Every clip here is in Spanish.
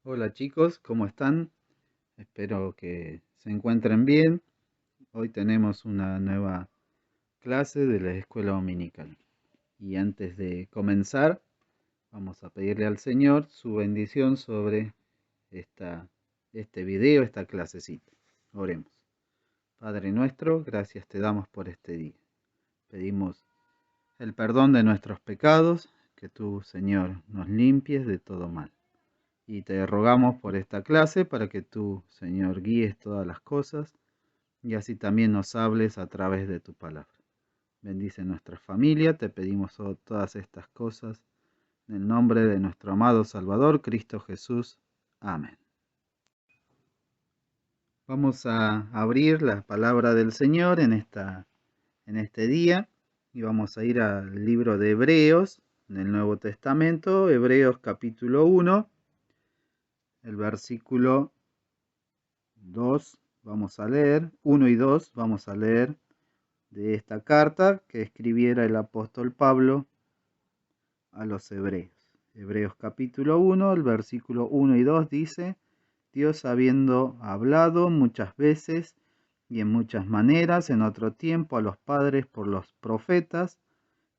Hola chicos, ¿cómo están? Espero que se encuentren bien. Hoy tenemos una nueva clase de la escuela dominical. Y antes de comenzar, vamos a pedirle al Señor su bendición sobre esta, este video, esta clasecita. Oremos. Padre nuestro, gracias te damos por este día. Pedimos el perdón de nuestros pecados, que tú, Señor, nos limpies de todo mal. Y te rogamos por esta clase para que tú, Señor, guíes todas las cosas y así también nos hables a través de tu palabra. Bendice nuestra familia, te pedimos todas estas cosas en el nombre de nuestro amado Salvador, Cristo Jesús. Amén. Vamos a abrir la palabra del Señor en este día y vamos a ir al libro de Hebreos, en el Nuevo Testamento, Hebreos capítulo 1, el versículo 2, vamos a leer, 1 y 2, vamos a leer de esta carta que escribiera el apóstol Pablo a los hebreos. Hebreos capítulo 1, el versículo 1 y 2 dice: Dios, habiendo hablado muchas veces y en muchas maneras en otro tiempo a los padres por los profetas,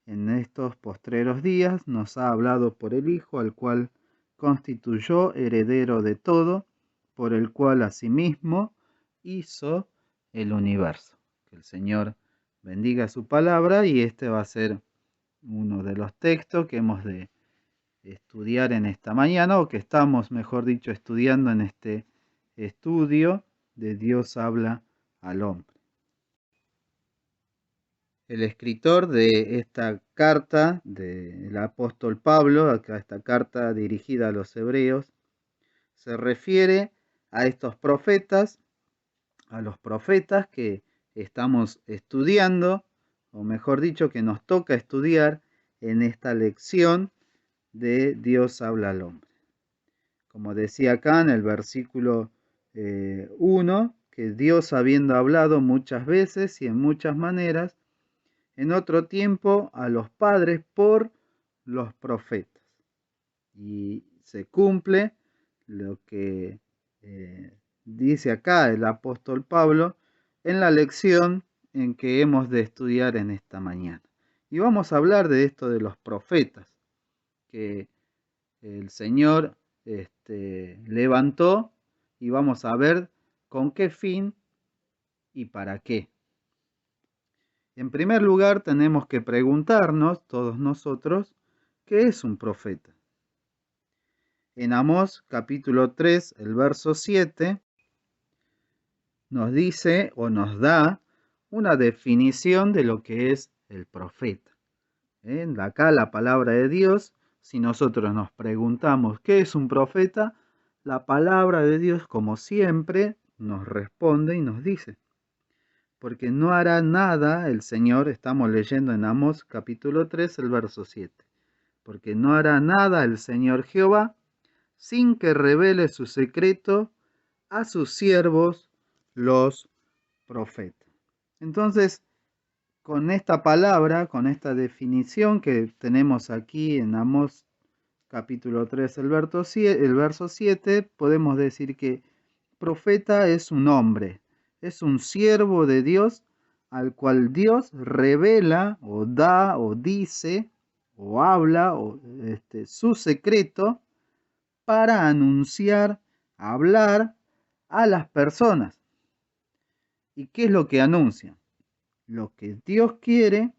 en estos postreros días nos ha hablado por el Hijo, al cual constituyó heredero de todo, por el cual asimismo hizo el universo. Que el Señor bendiga su palabra y este va a ser uno de los textos que hemos de estudiar en esta mañana, o que estamos, mejor dicho, estudiando en este estudio de Dios habla al hombre. El escritor de esta carta del apóstol Pablo, acá esta carta dirigida a los hebreos, se refiere a estos profetas, a los profetas que estamos estudiando, o mejor dicho, que nos toca estudiar en esta lección de Dios habla al hombre. Como decía acá en el versículo 1, que Dios, habiendo hablado muchas veces y en muchas maneras, en otro tiempo a los padres por los profetas. Y se cumple lo que dice acá el apóstol Pablo en la lección en que hemos de estudiar en esta mañana. Y vamos a hablar de esto de los profetas, que el Señor levantó, y vamos a ver con qué fin y para qué. En primer lugar, tenemos que preguntarnos, todos nosotros, ¿qué es un profeta? En Amós capítulo 3, el verso 7, nos dice o nos da una definición de lo que es el profeta. Acá la palabra de Dios, si nosotros nos preguntamos qué es un profeta, la palabra de Dios, como siempre, nos responde y nos dice: porque no hará nada el Señor, estamos leyendo en Amós capítulo 3, el verso 7, porque no hará nada el Señor Jehová sin que revele su secreto a sus siervos los profetas. Entonces, con esta palabra, con esta definición que tenemos aquí en Amós capítulo 3, el verso 7, podemos decir que profeta es un hombre, es un siervo de Dios al cual Dios revela o da o dice o habla su secreto para anunciar, hablar a las personas. ¿Y qué es lo que anuncia? Lo que Dios quiere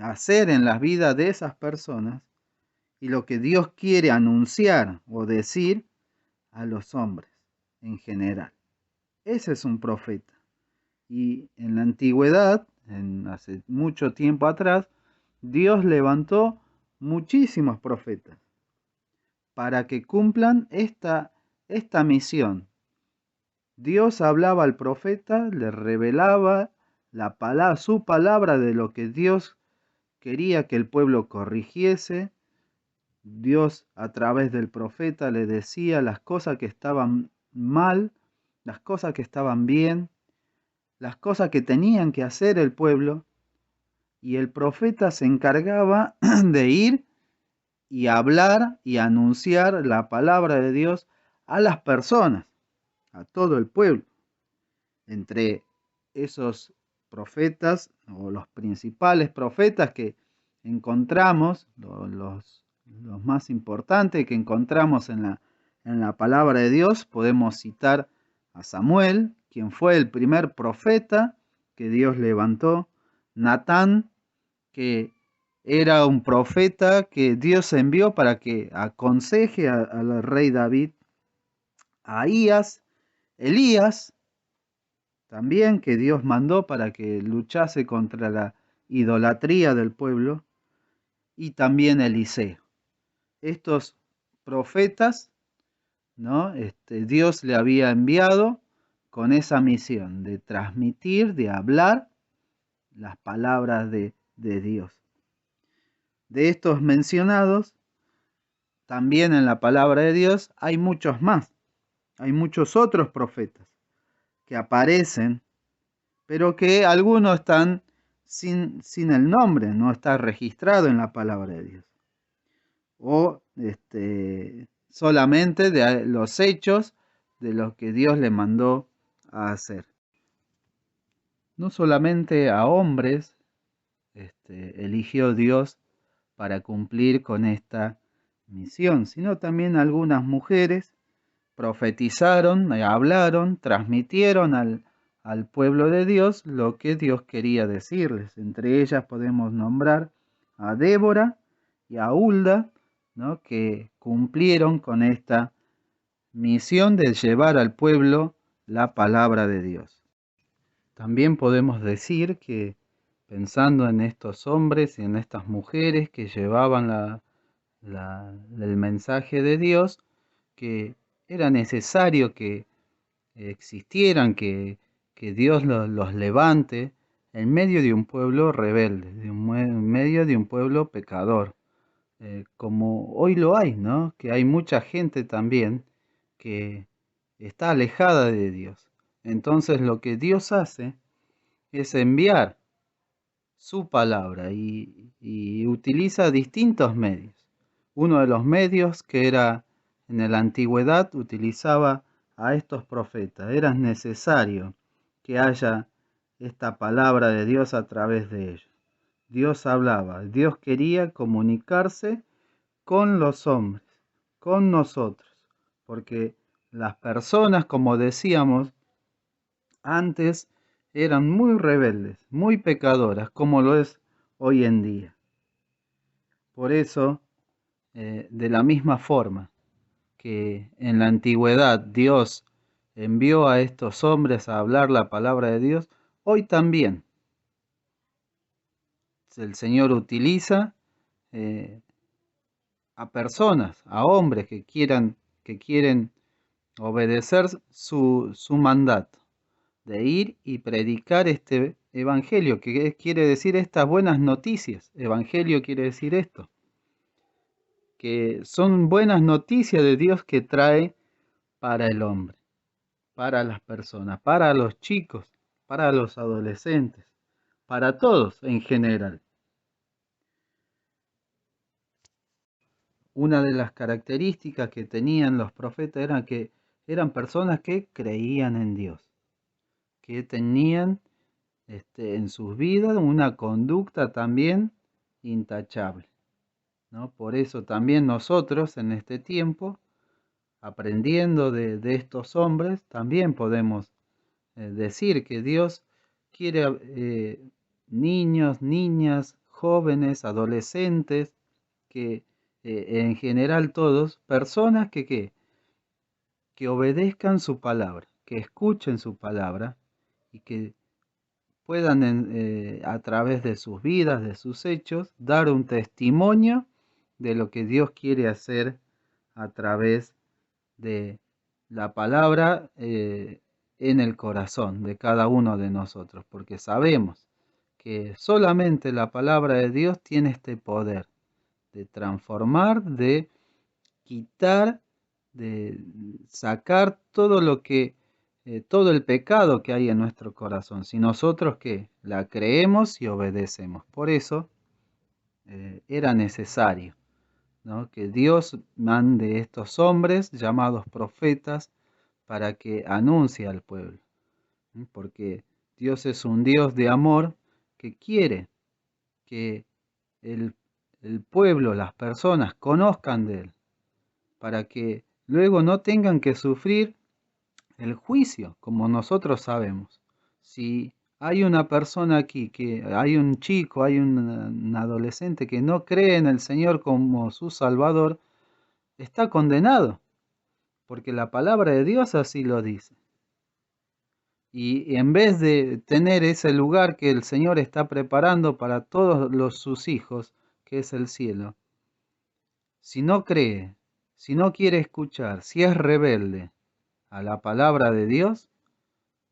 hacer en las vidas de esas personas y lo que Dios quiere anunciar o decir a los hombres en general. Ese es un profeta. Y en la antigüedad, hace mucho tiempo atrás, Dios levantó muchísimos profetas para que cumplan esta misión. Dios hablaba al profeta, le revelaba su palabra de lo que Dios quería que el pueblo corrigiese. Dios, a través del profeta, le decía las cosas que estaban mal, las cosas que estaban bien, las cosas que tenían que hacer el pueblo, y el profeta se encargaba de ir y hablar y anunciar la palabra de Dios a las personas, a todo el pueblo. Entre esos profetas o los principales profetas que encontramos, los más importantes que encontramos en la palabra de Dios, podemos citar a Samuel, quien fue el primer profeta que Dios levantó, Natán, que era un profeta que Dios envió para que aconseje al rey David, a Elías, también que Dios mandó para que luchase contra la idolatría del pueblo, y también Eliseo. Estos profetas, ¿no? Dios le había enviado con esa misión de transmitir, de hablar las palabras de Dios. De estos mencionados, también en la palabra de Dios hay muchos más, hay muchos otros profetas que aparecen, pero que algunos están sin el nombre, no está registrado en la palabra de Dios. O solamente de los hechos de lo que Dios le mandó a hacer. No solamente a hombres eligió Dios para cumplir con esta misión, sino también algunas mujeres profetizaron, hablaron, transmitieron al pueblo de Dios lo que Dios quería decirles. Entre ellas podemos nombrar a Débora y a Hulda, ¿no? Que cumplieron con esta misión de llevar al pueblo la palabra de Dios. También podemos decir que pensando en estos hombres y en estas mujeres que llevaban el mensaje de Dios, que era necesario que existieran, que Dios los levante en medio de un pueblo rebelde, en medio de un pueblo pecador, como hoy lo hay, ¿no? Que hay mucha gente también que está alejada de Dios. Entonces lo que Dios hace es enviar su palabra y utiliza distintos medios. Uno de los medios que era en la antigüedad utilizaba a estos profetas. Era necesario que haya esta palabra de Dios a través de ellos. Dios hablaba, Dios quería comunicarse con los hombres, con nosotros, porque las personas, como decíamos antes, eran muy rebeldes, muy pecadoras, como lo es hoy en día. Por eso, de la misma forma que en la antigüedad Dios envió a estos hombres a hablar la palabra de Dios, hoy también el Señor utiliza a personas, a hombres que quieren obedecer su mandato de ir y predicar este evangelio, que quiere decir estas buenas noticias. Evangelio quiere decir esto, que son buenas noticias de Dios que trae para el hombre, para las personas, para los chicos, para los adolescentes, para todos en general. Una de las características que tenían los profetas era que eran personas que creían en Dios, que tenían en sus vidas una conducta también intachable, ¿no? Por eso también nosotros en este tiempo, aprendiendo de estos hombres, también podemos decir que Dios quiere niños, niñas, jóvenes, adolescentes, que en general todos, personas que obedezcan su palabra, que escuchen su palabra y que puedan a través de sus vidas, de sus hechos, dar un testimonio de lo que Dios quiere hacer a través de la palabra en el corazón de cada uno de nosotros, porque sabemos que solamente la palabra de Dios tiene este poder de transformar, de quitar, de sacar todo lo que todo el pecado que hay en nuestro corazón, si nosotros que la creemos y obedecemos. Por eso era necesario ¿no? Que Dios mande estos hombres llamados profetas para que anuncie al pueblo, ¿sí? Porque Dios es un Dios de amor que quiere que el, el pueblo, las personas conozcan de Él, para que luego no tengan que sufrir el juicio, como nosotros sabemos. Si hay una persona aquí, que hay un chico, hay un adolescente que no cree en el Señor como su Salvador, está condenado, porque la palabra de Dios así lo dice. Y en vez de tener ese lugar que el Señor está preparando para todos sus hijos, que es el cielo, si no cree, si no quiere escuchar, si es rebelde a la palabra de Dios,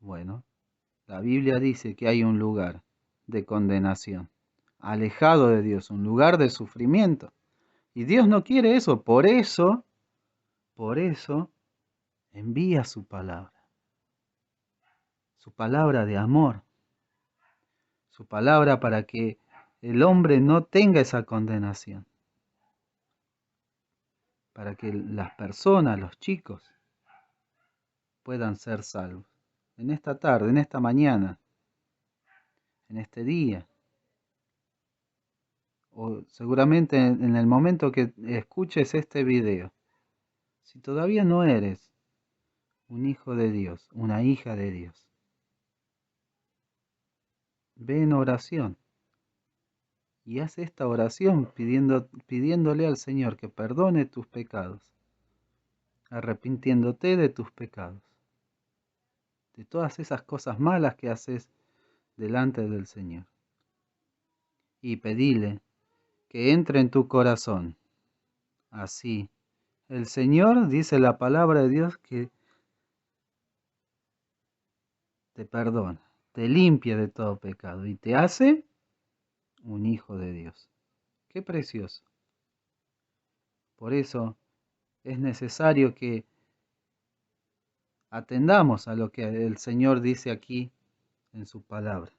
bueno, la Biblia dice que hay un lugar de condenación, alejado de Dios, un lugar de sufrimiento. Y Dios no quiere eso, por eso envía su palabra de amor, su palabra para que el hombre no tenga esa condenación, para que las personas, los chicos, puedan ser salvos. En esta tarde, en esta mañana, en este día, o seguramente en el momento que escuches este video, si todavía no eres un hijo de Dios, una hija de Dios, ve en oración y haz esta oración pidiéndole al Señor que perdone tus pecados, arrepintiéndote de tus pecados, de todas esas cosas malas que haces delante del Señor. Y pedile que entre en tu corazón. Así, el Señor, dice la palabra de Dios, que te perdona, te limpia de todo pecado y te hace un hijo de Dios. Qué precioso. Por eso es necesario que atendamos a lo que el Señor dice aquí en su palabra.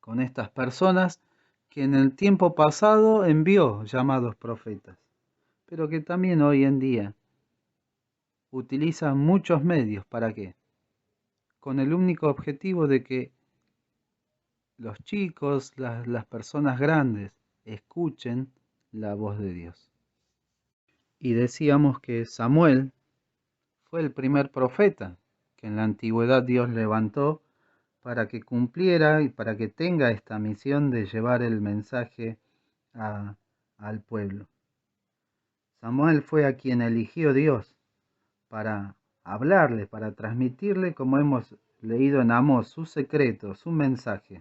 Con estas personas que en el tiempo pasado envió llamados profetas, pero que también hoy en día utilizan muchos medios. ¿Para qué? Con el único objetivo de que los chicos, las personas grandes, escuchen la voz de Dios. Y decíamos que Samuel fue el primer profeta que en la antigüedad Dios levantó para que cumpliera y para que tenga esta misión de llevar el mensaje al pueblo. Samuel fue a quien eligió Dios para hablarle, para transmitirle, como hemos leído en Amós, su secreto, su mensaje,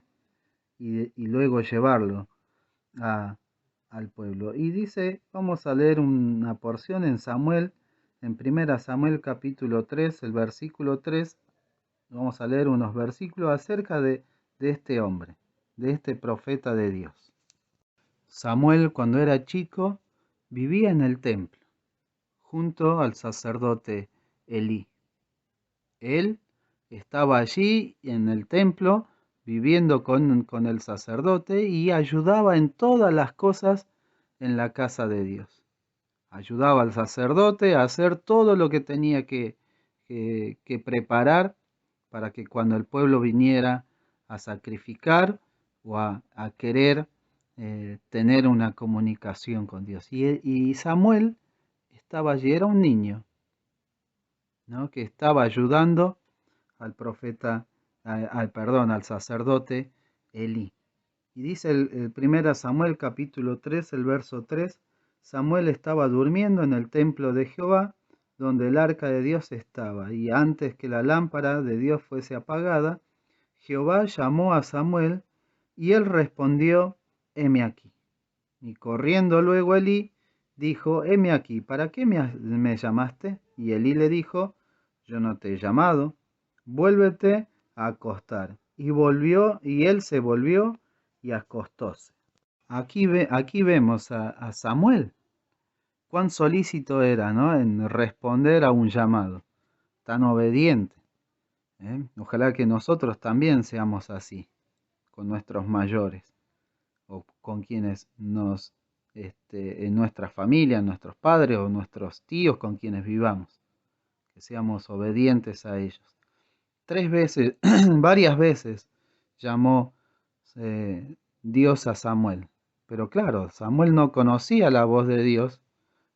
y luego llevarlo a, al pueblo. Y dice, vamos a leer una porción en Samuel, en 1 Samuel capítulo 3, el versículo 3, vamos a leer unos versículos acerca de este hombre, de este profeta de Dios. Samuel, cuando era chico, vivía en el templo, junto al sacerdote Elí. Él estaba allí en el templo, viviendo con el sacerdote y ayudaba en todas las cosas en la casa de Dios. Ayudaba al sacerdote a hacer todo lo que tenía que preparar para que cuando el pueblo viniera a sacrificar o a querer tener una comunicación con Dios. Y Samuel estaba allí, era un niño, ¿no? Que estaba ayudando al profeta, al sacerdote Elí. Y dice el 1 Samuel capítulo 3, el verso 3, Samuel estaba durmiendo en el templo de Jehová, donde el arca de Dios estaba, y antes que la lámpara de Dios fuese apagada, Jehová llamó a Samuel, y él respondió, heme aquí. Y corriendo luego Elí, dijo, heme aquí, ¿para qué me llamaste? Y Elí le dijo, yo no te he llamado, vuélvete a acostar. Y volvió, y él se volvió y acostóse. Aquí vemos a Samuel, cuán solícito era, ¿no? En responder a un llamado, tan obediente. Ojalá que nosotros también seamos así, con nuestros mayores o con quienes nos en nuestra familia, en nuestros padres o nuestros tíos con quienes vivamos, que seamos obedientes a ellos. 3 veces, varias veces llamó Dios a Samuel, pero claro, Samuel no conocía la voz de Dios,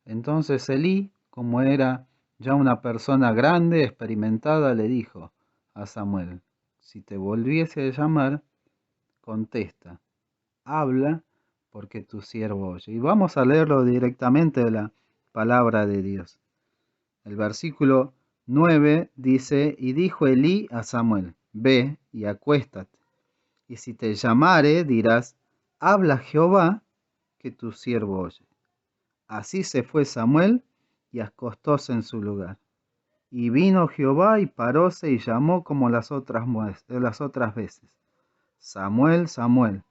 entonces Elí, como era ya una persona grande, experimentada, le dijo a Samuel, si te volviese a llamar, contesta, habla, porque tu siervo oye. Y vamos a leerlo directamente de la palabra de Dios. El versículo 9 dice, y dijo Elí a Samuel, ve y acuéstate, y si te llamare, dirás, habla Jehová, que tu siervo oye. Así se fue Samuel y acostóse en su lugar. Y vino Jehová y paróse y llamó como las otras veces. Samuel, Samuel.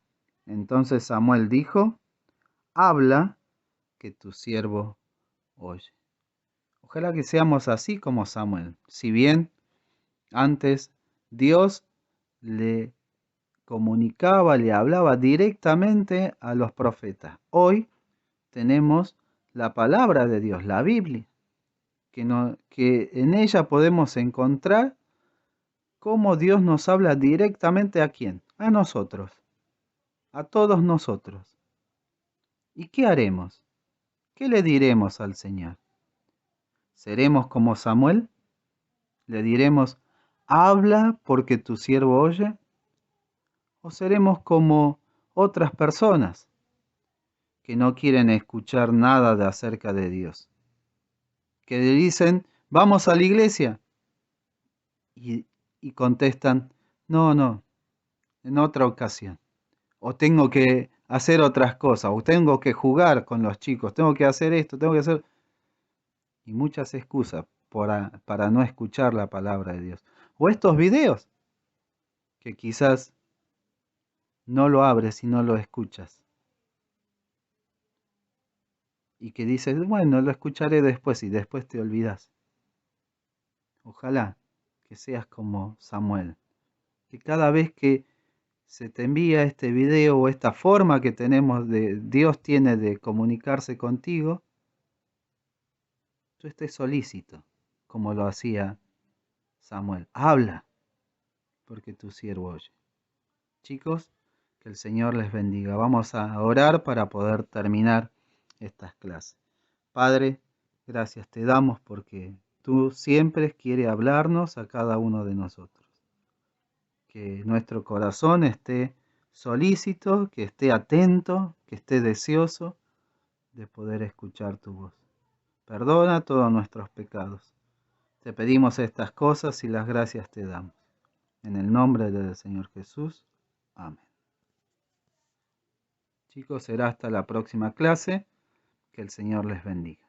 Entonces Samuel dijo, habla, que tu siervo oye. Ojalá que seamos así como Samuel. Si bien antes Dios le comunicaba, le hablaba directamente a los profetas. Hoy tenemos la palabra de Dios, la Biblia, que en ella podemos encontrar cómo Dios nos habla directamente a quién, a nosotros, a todos nosotros. ¿Y qué haremos? ¿Qué le diremos al Señor? ¿Seremos como Samuel? ¿Le diremos, habla porque tu siervo oye? ¿O seremos como otras personas que no quieren escuchar nada de acerca de Dios? Que le dicen, vamos a la iglesia. Y contestan, no, no, en otra ocasión. O tengo que hacer otras cosas, o tengo que jugar con los chicos, tengo que hacer esto, tengo que hacer... Y muchas excusas para no escuchar la palabra de Dios. O estos videos, que quizás no lo abres y no lo escuchas. Y que dices, bueno, lo escucharé después y después te olvidas. Ojalá que seas como Samuel, que cada vez que se te envía este video o esta forma que Dios tiene de comunicarse contigo, tú estés solícito, como lo hacía Samuel. Habla, porque tu siervo oye. Chicos, que el Señor les bendiga. Vamos a orar para poder terminar estas clases. Padre, gracias te damos porque tú siempre quieres hablarnos a cada uno de nosotros. Que nuestro corazón esté solícito, que esté atento, que esté deseoso de poder escuchar tu voz. Perdona todos nuestros pecados. Te pedimos estas cosas y las gracias te damos. En el nombre del Señor Jesús. Amén. Chicos, será hasta la próxima clase. Que el Señor les bendiga.